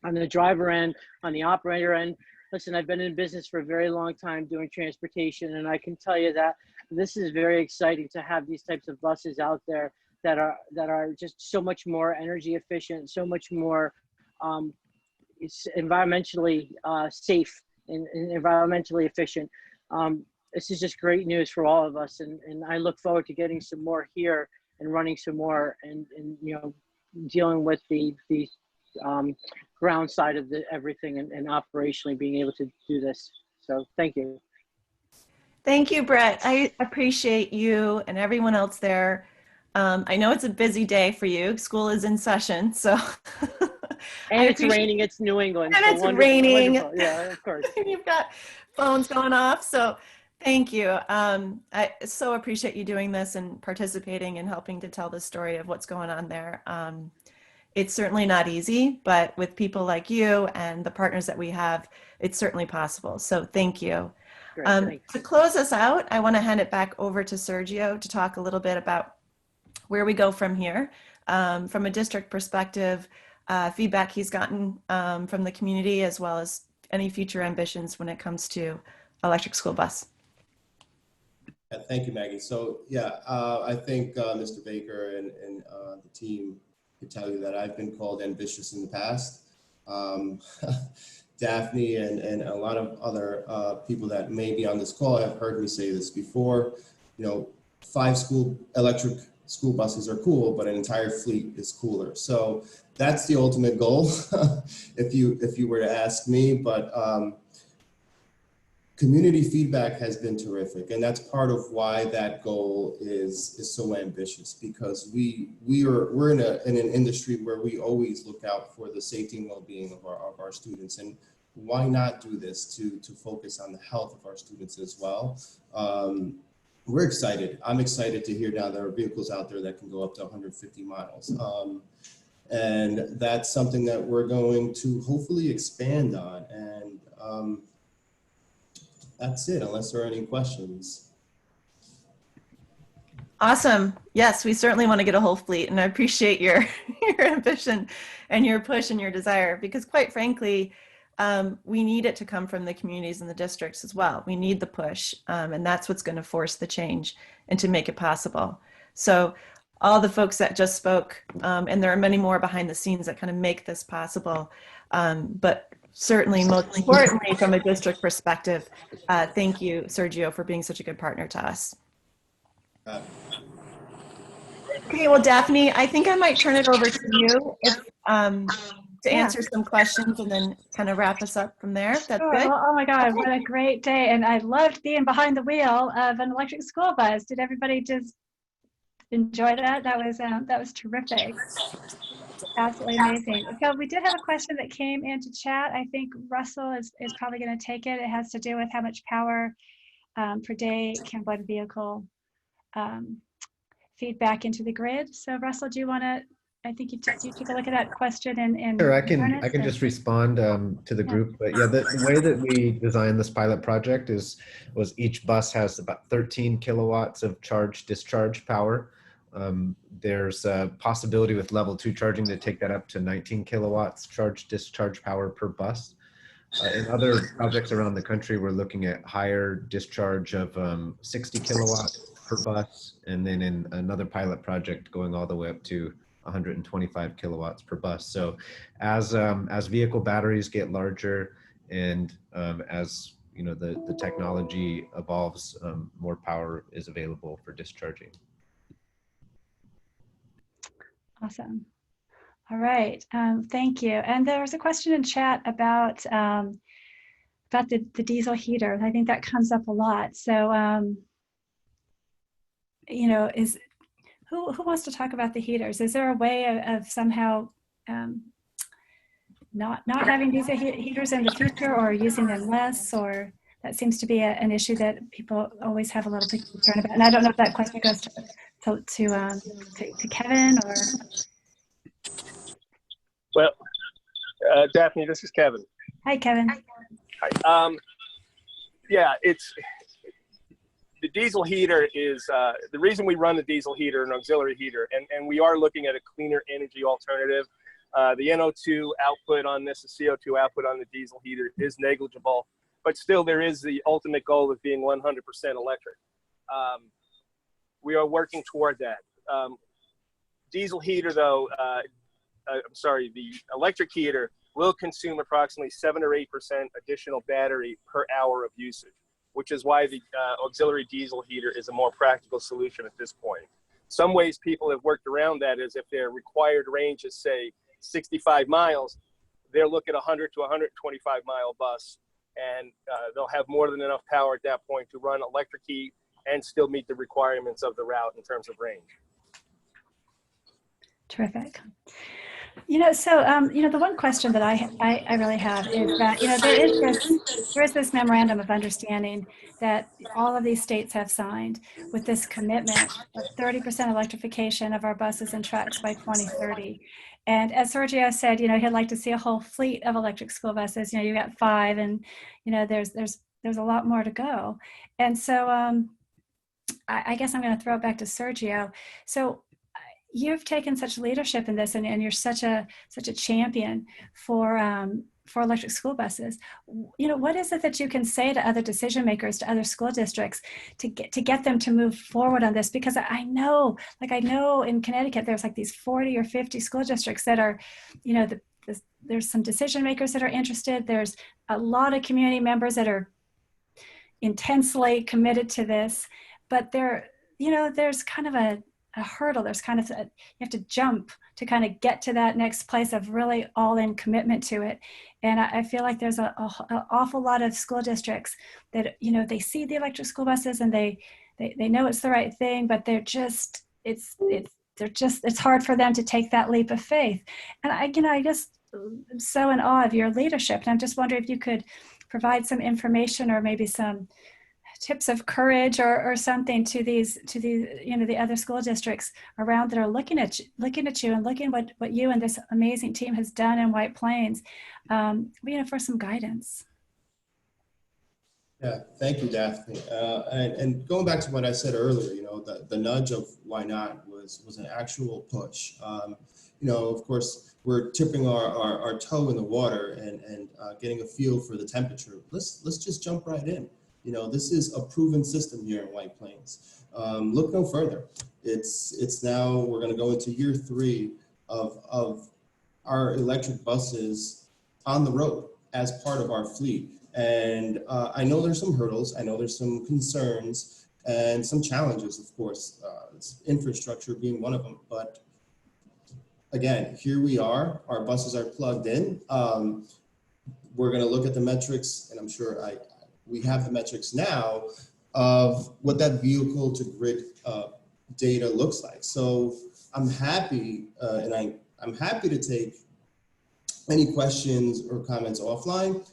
on the driver end, on the operator end, listen, I've been in business for a very long time doing transportation, and I can tell you that this is very exciting to have these types of buses out there that are just so much more energy efficient, so much more it's environmentally safe and environmentally efficient. This is just great news for all of us, and I look forward to getting some more here and running some more, and dealing with the ground side of everything, and operationally being able to do this. So thank you. Thank you, Brett. I appreciate you and everyone else there. I know it's a busy day for you. School is in session, so. And it's raining. It's New England. And so it's raining. Wonderful. Yeah, of course. You've got phones going off, so thank you. I so appreciate you doing this and participating and helping to tell the story of what's going on there. It's certainly not easy, but with people like you and the partners that we have, it's certainly possible. So thank you. Great, to close us out, I want to hand it back over to Sergio to talk a little bit about where we go from here, from a district perspective, feedback he's gotten from the community, as well as any future ambitions when it comes to electric school bus. Thank you, Maggie. So yeah, I think Mr. Baker and the team can tell you that I've been called ambitious in the past. Daphne and a lot of other people that may be on this call have heard me say this before. 5 electric school buses are cool, but an entire fleet is cooler. So that's the ultimate goal, if you were to ask me. But community feedback has been terrific, and that's part of why that goal is so ambitious, because we're in an industry where we always look out for the safety and well-being of our students, and why not do this to focus on the health of our students as well. We're excited. I'm excited to hear now there are vehicles out there that can go up to 150 miles. And that's something that we're going to hopefully expand on. And that's it, unless there are any questions. Awesome. Yes, we certainly want to get a whole fleet, and I appreciate your ambition and your push and your desire, because quite frankly, we need it to come from the communities and the districts as well. We need the push, and that's what's going to force the change and to make it possible. So all the folks that just spoke, and there are many more behind the scenes that kind of make this possible, but certainly most importantly from a district perspective, thank you, Sergio, for being such a good partner to us. Okay, well, Daphne, I think I might turn it over to you if, to answer some questions and then kind of wrap us up from there. That's Sure. good. Well, oh my God, what a great day. And I loved being behind the wheel of an electric school bus. Did everybody just enjoy that? That was terrific. Absolutely amazing. So we did have a question that came into chat. I think Russell is probably going to take it. It has to do with how much power per day can one vehicle feed back into the grid. So Russell, do you want to, I think you took a look at that question and Sure, I can just respond to the group. But yeah, the way that we designed this pilot project was each bus has about 13 kilowatts of charge discharge power. There's a possibility with level 2 charging to take that up to 19 kilowatts charge discharge power per bus. In other projects around the country, we're looking at higher discharge of 60 kilowatts per bus, and then in another pilot project going all the way up to 125 kilowatts per bus. So as vehicle batteries get larger and as you know the technology evolves, more power is available for discharging. Awesome. All right. Thank you. And there was a question in chat about the diesel heater. I think that comes up a lot. So you know, who wants to talk about the heaters? Is there a way of somehow not having diesel heaters in the future, or using them less? Or that seems to be an issue that people always have a little bit concern about. And I don't know if that question goes to Kevin or. Well, Daphne, this is Kevin. Hi, Kevin. Hi. Yeah, the diesel heater is the reason we run the diesel heater, an auxiliary heater, and we are looking at a cleaner energy alternative. The NO2 output on this, the CO2 output on the diesel heater is negligible, but still there is the ultimate goal of being 100% electric. We are working toward that. Diesel heater, though, the electric heater will consume approximately 7 or 8% additional battery per hour of usage, which is why the auxiliary diesel heater is a more practical solution at this point. Some ways people have worked around that is if their required range is, say, 65 miles, they'll look at a 100 to 125 mile bus, and they'll have more than enough power at that point to run electric heat and still meet the requirements of the route in terms of range. Terrific. You know, so you know, the one question that I really have is that, you know, there is this memorandum of understanding that all of these states have signed with this commitment of 30% electrification of our buses and trucks by 2030. And as Sergio said, you know, he'd like to see a whole fleet of electric school buses. You know, you got 5, and you know, there's a lot more to go. And so I guess I'm going to throw it back to Sergio. So you've taken such leadership in this, and you're such a champion for electric school buses. You know, what is it that you can say to other decision makers, to other school districts, to get them to move forward on this? Because I know in Connecticut there's like these 40 or 50 school districts that are, you know, there's some decision makers that are interested. There's a lot of community members that are intensely committed to this, but there's kind of a a hurdle. There's kind of you have to jump to kind of get to that next place of really all-in commitment to it. And I feel like there's an awful lot of school districts that, you know, they see the electric school buses and they know it's the right thing, but they're just it's hard for them to take that leap of faith. And I just am so in awe of your leadership. And I'm just wondering if you could provide some information or maybe some tips of courage or something to these, you know, the other school districts around that are looking at you and looking what you and this amazing team has done in White Plains, you know, for some guidance. Yeah, thank you, Daphne. And going back to what I said earlier, you know, the nudge of why not was an actual push. You know, of course, we're tipping our toe in the water and getting a feel for the temperature. Let's just jump right in. You know, this is a proven system here in White Plains. Look no further. It's now, we're going to go into year 3 of our electric buses on the road as part of our fleet. And I know there's some hurdles. I know there's some concerns and some challenges, of course, infrastructure being one of them. But again, here we are. Our buses are plugged in. We're going to look at the metrics, and I'm sure we have the metrics now of what that vehicle to grid data looks like. So I'm happy, and I'm happy to take any questions or comments offline.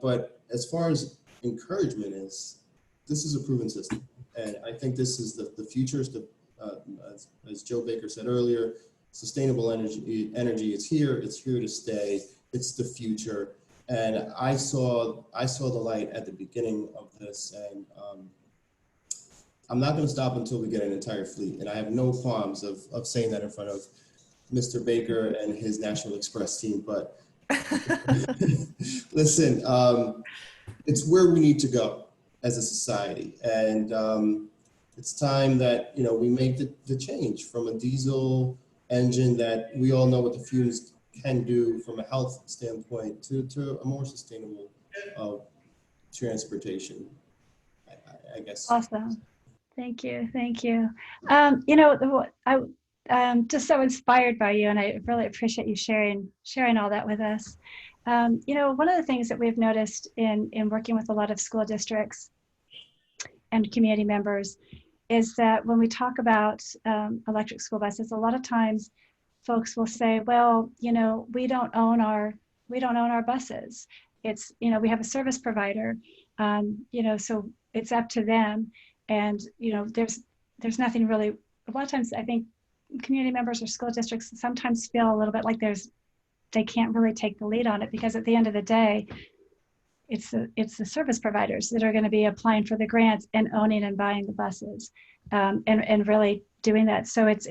But as far as encouragement is, this is a proven system. And I think this is the future, as Joe Baker said earlier, sustainable energy is here, it's here to stay, it's the future. And I saw the light at the beginning of this, and I'm not going to stop until we get an entire fleet. And I have no qualms of saying that in front of Mr. Baker and his National Express team. But listen, it's where we need to go as a society, and it's time that, you know, we make the change from a diesel engine that we all know what the fumes can do from a health standpoint to a more sustainable transportation, I guess. Awesome. Thank you. Thank you. You know, I'm just so inspired by you, and I really appreciate you sharing all that with us. You know, one of the things that we've noticed in working with a lot of school districts and community members is that when we talk about electric school buses, a lot of times folks will say, well, you know, we don't own our buses. It's, you know, we have a service provider, you know, so it's up to them. And, you know, there's nothing really, a lot of times I think community members or school districts sometimes feel a little bit like they can't really take the lead on it, because at the end of the day, it's the service providers that are going to be applying for the grants and owning and buying the buses, and really doing that. So it's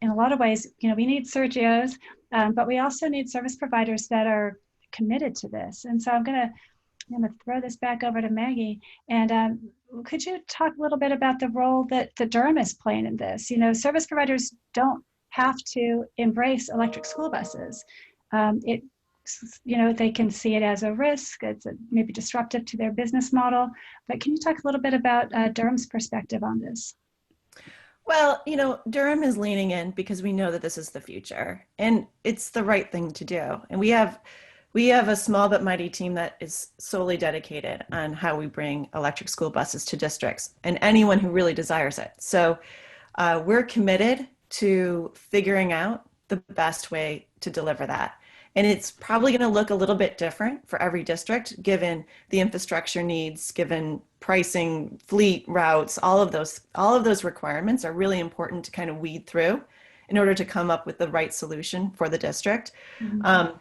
in a lot of ways, you know, we need Sergios, but we also need service providers that are committed to this. And so I'm gonna throw this back over to Maggie. And could you talk a little bit about the role that the Durham is playing in this? You know, service providers don't have to embrace electric school buses. You know, they can see it as a risk. It's maybe disruptive to their business model. But can you talk a little bit about Durham's perspective on this? Well, you know, Durham is leaning in because we know that this is the future, and it's the right thing to do. And we have a small but mighty team that is solely dedicated on how we bring electric school buses to districts and anyone who really desires it. So we're committed to figuring out the best way to deliver that. And it's probably going to look a little bit different for every district, given the infrastructure needs, given pricing, fleet routes, all of those requirements are really important to kind of weed through in order to come up with the right solution for the district. Mm-hmm.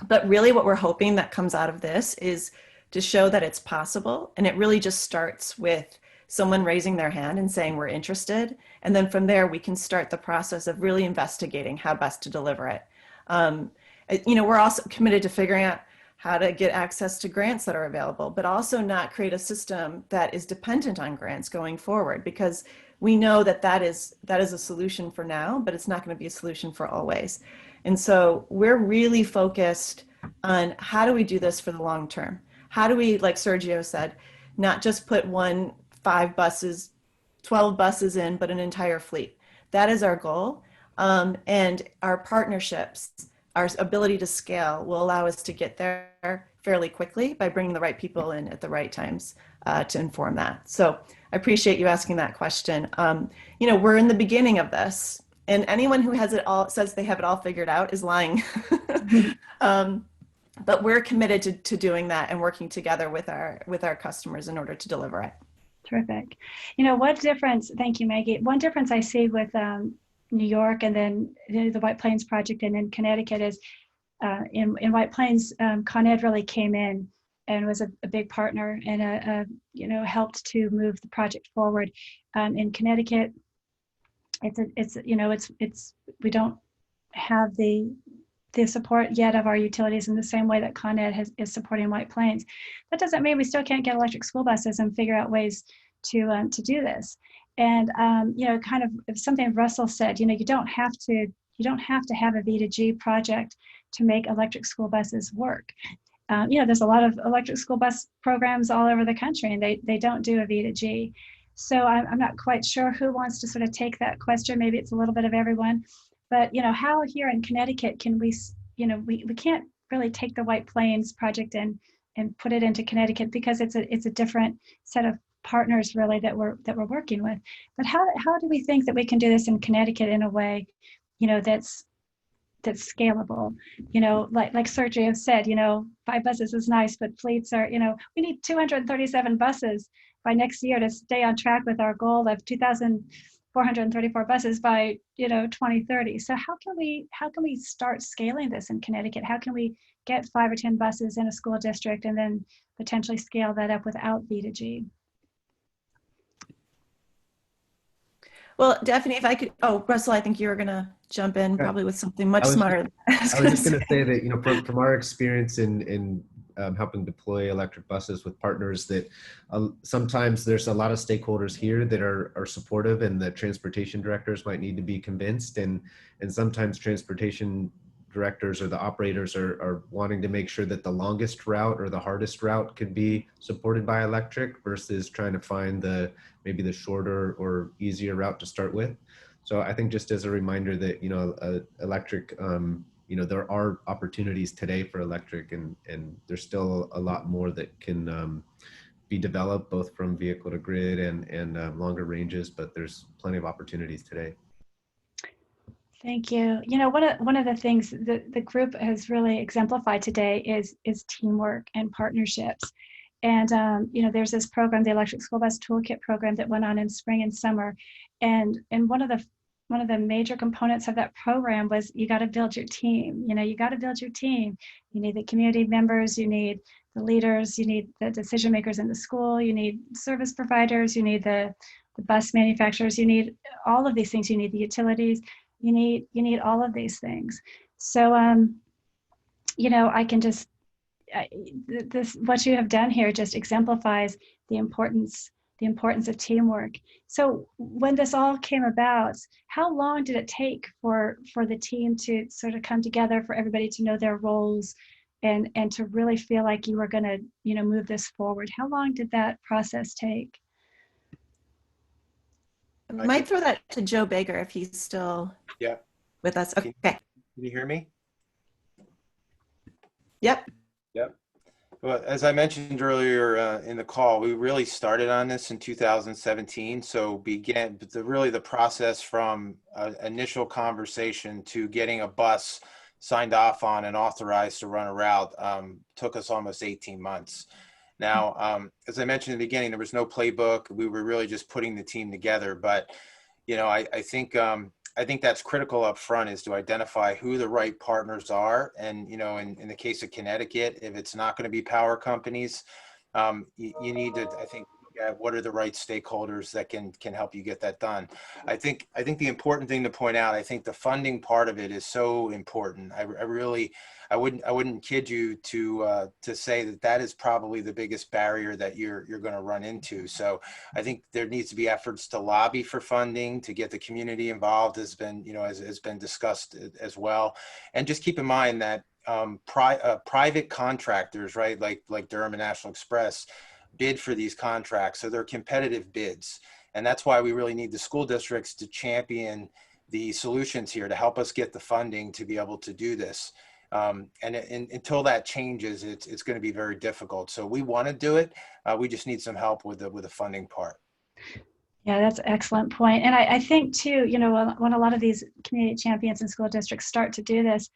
But really what we're hoping that comes out of this is to show that it's possible. And it really just starts with someone raising their hand and saying we're interested. And then from there, we can start the process of really investigating how best to deliver it. You know, we're also committed to figuring out how to get access to grants that are available, but also not create a system that is dependent on grants going forward, because we know that is a solution for now, but it's not going to be a solution for always. And so we're really focused on how do we do this for the long term? How do we, like Sergio said, not just put 5 buses, 12 buses in, but an entire fleet? That is our goal. And our partnerships, our ability to scale will allow us to get there fairly quickly by bringing the right people in at the right times to inform that. So I appreciate you asking that question. You know, we're in the beginning of this, and anyone who has it all, says they have it all figured out, is lying. But we're committed to doing that and working together with our customers in order to deliver it. Terrific. You know, what difference, thank you, Maggie. One difference I see with New York and then the White Plains Project and in Connecticut is in White Plains, Con Ed really came in and was a big partner and you know, helped to move the project forward. In Connecticut, it's you know, it's we don't have the support yet of our utilities in the same way that Con Ed is supporting White Plains. That doesn't mean we still can't get electric school buses and figure out ways to do this. And you know, kind of something Russell said, you know, you don't have to have a V2G project to make electric school buses work. You know, there's a lot of electric school bus programs all over the country, and they don't do a V2G. So I'm not quite sure who wants to sort of take that question. Maybe it's a little bit of everyone. But, you know, how here in Connecticut can we, you know, we can't really take the White Plains project and put it into Connecticut because it's a different set of partners really that we're working with. But how do we think that we can do this in Connecticut in a way, you know, that's scalable? You know, like Sergio said, you know, 5 buses is nice, but fleets are, you know, we need 237 buses by next year to stay on track with our goal of 2,434 buses by, you know, 2030. So how can we start scaling this in Connecticut? How can we get 5 or 10 buses in a school district and then potentially scale that up without V2G? Well, Daphne, if I could, oh, Russell, I think you were going to jump in probably with something much smarter. I was just going to say that, you know, from our experience in helping deploy electric buses with partners, that sometimes there's a lot of stakeholders here that are supportive, and the transportation directors might need to be convinced, and sometimes transportation directors or the operators are wanting to make sure that the longest route or the hardest route could be supported by electric versus trying to find maybe the shorter or easier route to start with. So I think just as a reminder that, you know, electric, you know, there are opportunities today for electric, and there's still a lot more that can be developed both from vehicle to grid and longer ranges, but there's plenty of opportunities today. Thank you. You know, one of the things that the group has really exemplified today is teamwork and partnerships. And you know, there's this program, the Electric School Bus Toolkit program, that went on in spring and summer. And one of the major components of that program was you got to build your team. You know, you got to build your team. You need the community members, you need the leaders, you need the decision makers in the school, you need service providers, you need the bus manufacturers, you need all of these things, you need the utilities. You need all of these things. So, you know, I can just, what you have done here just exemplifies the importance of teamwork. So when this all came about, how long did it take for the team to sort of come together, for everybody to know their roles and to really feel like you were going to, you know, move this forward? How long did that process take? I might throw that to Joe Baker if he's still with us. Okay. Can you hear me? Yep. Yep. Well, as I mentioned earlier in the call, we really started on this in 2017. So began the process from initial conversation to getting a bus signed off on and authorized to run a route took us almost 18 months. Now, as I mentioned in the beginning, there was no playbook. We were really just putting the team together. But, you know, I think that's critical up front, is to identify who the right partners are. And, you know, in the case of Connecticut, if it's not going to be power companies, you need to, I think, what are the right stakeholders that can help you get that done. I think the important thing to point out, I think the funding part of it is so important. I wouldn't kid you to say that is probably the biggest barrier that you're going to run into. So I think there needs to be efforts to lobby for funding, to get the community involved, has been discussed as well. And just keep in mind that private contractors, right, like Durham and National Express, bid for these contracts. So they're competitive bids. And that's why we really need the school districts to champion the solutions here to help us get the funding to be able to do this. Until that changes, it's going to be very difficult. So we want to do it. We just need some help with the funding part. Yeah, that's an excellent point. And I think too, you know, when a lot of these community champions and school districts start to do this,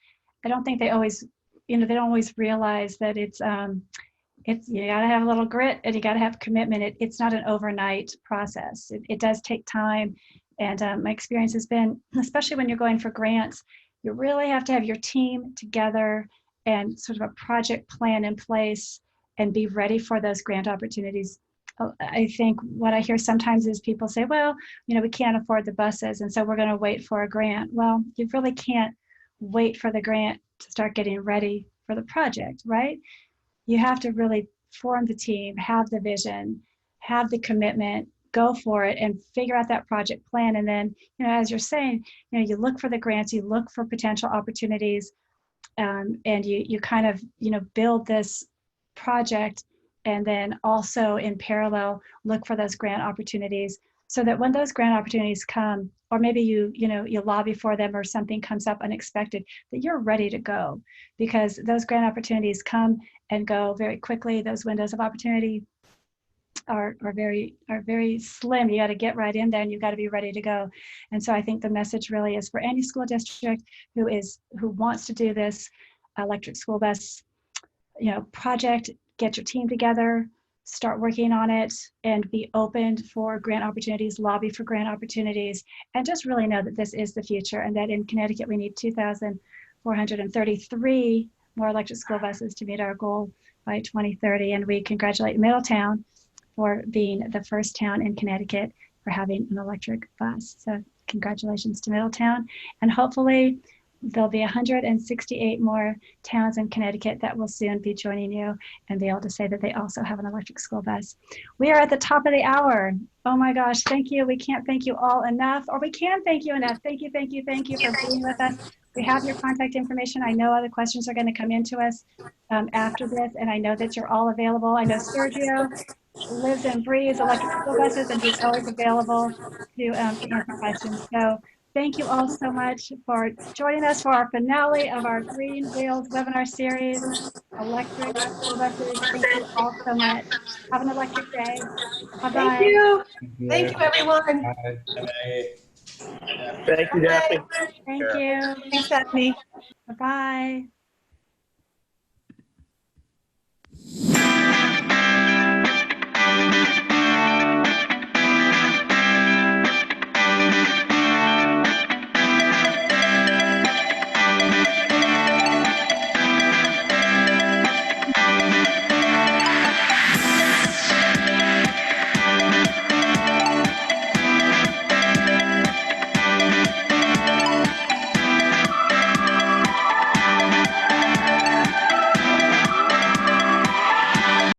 I don't think they always, you know, they don't always realize that it's you got to have a little grit and you got to have commitment. It's not an overnight process. It does take time. And my experience has been, especially when you're going for grants, you really have to have your team together and sort of a project plan in place and be ready for those grant opportunities. I think what I hear sometimes is people say, well, you know, we can't afford the buses, and so we're going to wait for a grant. Well, you really can't wait for the grant to start getting ready for the project, right? You have to really form the team, have the vision, have the commitment, go for it and figure out that project plan. And then, you know, as you're saying, you know, you look for the grants, you look for potential opportunities, and you kind of, you know, build this project, and then also in parallel, look for those grant opportunities so that when those grant opportunities come, or maybe you lobby for them or something comes up unexpected, that you're ready to go, because those grant opportunities come and go very quickly. Those windows of opportunity are very slim. You got to get right in there and you've got to be ready to go. And so I think the message really is for any school district who wants to do this electric school bus, you know, project, get your team together, start working on it, and be open for grant opportunities, lobby for grant opportunities, and just really know that this is the future, and that in Connecticut we need 2,433 more electric school buses to meet our goal by 2030. And we congratulate Middletown for being the first town in Connecticut for having an electric bus. So congratulations to Middletown, and hopefully there'll be 168 more towns in Connecticut that will soon be joining you and be able to say that they also have an electric school bus. We are at the top of the hour. Oh my gosh, thank you. We can't thank you all enough, or we can thank you enough. Thank you for being with us. We have your contact information. I know other questions are going to come into us after this, and I know that you're all available. I know Sergio lives and breathes electric school buses, and he's always available to answer questions. So thank you all so much for joining us for our finale of our Green Wheels webinar series, Electric School Buses. Thank you all so much. Have an electric day. Bye-bye. Thank you. Thank you, everyone. Bye. Thank you, Daphne. Thank you. Thanks, Stephanie. Bye-bye.